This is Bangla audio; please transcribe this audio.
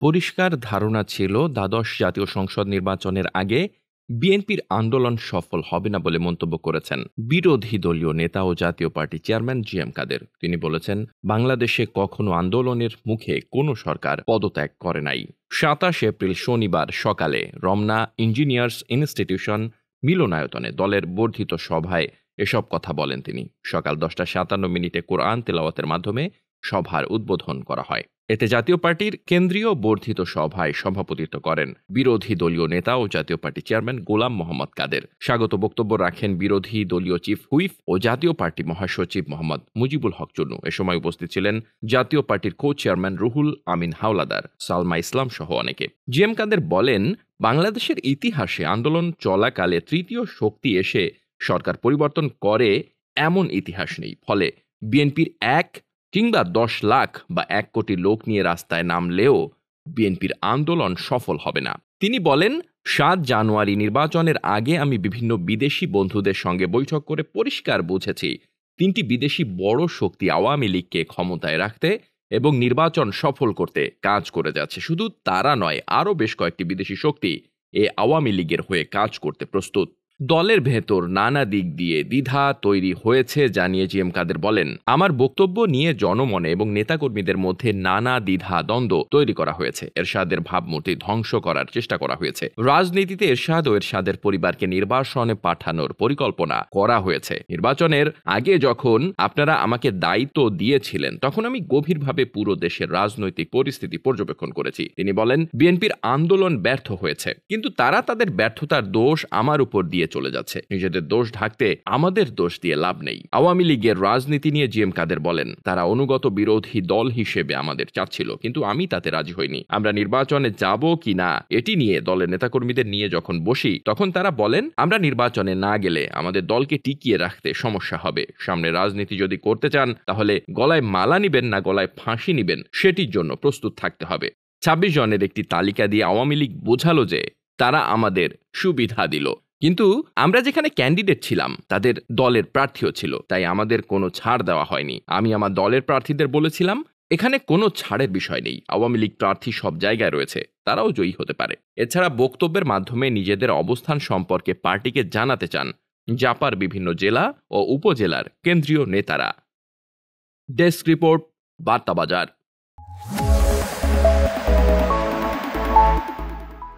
পরিষ্কার ধারণা ছিল দ্বাদশ জাতীয় সংসদ নির্বাচনের আগে বিএনপির আন্দোলন সফল হবে না বলে মন্তব্য করেছেন বিরোধী দলীয় নেতা ও জাতীয় পার্টি চেয়ারম্যান জি.এম. কাদের। তিনি বলেছেন, বাংলাদেশে কখনো আন্দোলনের মুখে কোনো সরকার পদত্যাগ করে নাই। ২৭ এপ্রিল শনিবার সকালে রমনা ইঞ্জিনিয়ার্স ইনস্টিটিউশন মিলনায়তনে দলের বর্ধিত সভায় এসব কথা বলেন তিনি। সকাল ১০টা ৫৭ কোরআন তেলাওয়াতের মাধ্যমে সভার উদ্বোধন করা হয়। এতে জাতীয় পার্টির কেন্দ্রীয় বর্ধিত সভায় সভাপতিত্ব করেন বিরোধী দলীয় নেতা ও জাতীয় পার্টি চেয়ারম্যান গোলাম মোহাম্মদ কাদের। স্বাগত বক্তব্য রাখেন বিরোধী দলীয় চিফ হুইপ ও জাতীয় পার্টি মহাসচিব মোহাম্মদ মুজিবুল হক চুন্নু। এ সময় উপস্থিত ছিলেন জাতীয় পার্টির কো চেয়ারম্যান রুহুল আমিন হাওলাদার, সালমা ইসলাম সহ অনেকে। জি.এম. কাদের বলেন, বাংলাদেশের ইতিহাসে আন্দোলন চলাকালে তৃতীয় শক্তি এসে সরকার পরিবর্তন করে এমন ইতিহাস নেই। ফলে বিএনপির ১ কিংবা ১০ লাখ বা ১ কোটি লোক নিয়ে রাস্তায় নামলেও বিএনপির আন্দোলন সফল হবে না। তিনি বলেন, ৭ জানুয়ারি নির্বাচনের আগে আমি বিভিন্ন বিদেশি বন্ধুদের সঙ্গে বৈঠক করে পরিষ্কার বুঝেছি ৩টি বিদেশি বড় শক্তি আওয়ামী লীগকে ক্ষমতায় রাখতে এবং নির্বাচন সফল করতে কাজ করে যাচ্ছে। শুধু তারা নয়, আরও বেশ কয়েকটি বিদেশি শক্তি এ আওয়ামী লীগের হয়ে কাজ করতে প্রস্তুত। দলের ভেতর নানা দিক দিয়ে দ্বিধা তৈরি হয়েছে জানিয়ে জি.এম. কাদের বলেন, আমার বক্তব্য নিয়ে জনমনে এবং নেতাকর্মীদের মধ্যে নানা দ্বিধা দ্বন্দ্ব তৈরি করা হয়েছে। এরশাদের ভাবমূর্তি ধ্বংস করার চেষ্টা করা হয়েছে। রাজনীতিতে এরশাদ ও এরশাদের পরিবারকে নির্বাসনে পাঠানোর পরিকল্পনা করা হয়েছে। নির্বাচনের আগে যখন আপনারা আমাকে দায়িত্ব দিয়েছিলেন, তখন আমি গভীরভাবে পুরো দেশের রাজনৈতিক পরিস্থিতি পর্যবেক্ষণ করেছি। তিনি বলেন, বিএনপির আন্দোলন ব্যর্থ হয়েছে, কিন্তু তারা তাদের ব্যর্থতার দোষ আমার উপর দিয়ে চলে যাচ্ছে। নিজেদের দোষ ঢাকতে আমাদের দোষ দিয়ে লাভ নেই। আওয়ামী লীগের রাজনীতি নিয়ে জি.এম. কাদের বলেন, তারা অনুগত বিরোধী দল হিসেবে আমাদের চাচ্ছিল, কিন্তু আমি তাতে রাজি হইনি। আমরা নির্বাচনে যাব কি না এটি নিয়ে দলের নেতাকর্মীদের নিয়ে যখন বসি, তখন তারা বলেন, আমরা নির্বাচনে না গেলে আমাদের দলকে টিকিয়ে রাখতে সমস্যা হবে। সামনে রাজনীতি যদি করতে চান, তাহলে গলায় মালা নিবেন না গলায় ফাঁসি নিবেন, সেটির জন্য প্রস্তুত থাকতে হবে। ২৬ জনের একটি তালিকা দিয়ে আওয়ামী লীগ বোঝালো যে তারা আমাদের সুবিধা দিল, কিন্তু আমরা যেখানে ক্যান্ডিডেট ছিলাম তাদের দলের প্রার্থীও ছিল, তাই আমাদের কোনো ছাড় দেওয়া হয়নি। আমি আমার দলের প্রার্থীদের বলেছিলাম, এখানে কোনো ছাড়ের বিষয় নেই। আওয়ামী লীগ প্রার্থী সব জায়গায় রয়েছে, তারাও জয়ী হতে পারে। এছাড়া বক্তব্যের মাধ্যমে নিজেদের অবস্থান সম্পর্কে পার্টিকে জানাতে চান জাপার বিভিন্ন জেলা ও উপজেলার কেন্দ্রীয় নেতারা। Desk report, বার্তাবাজার।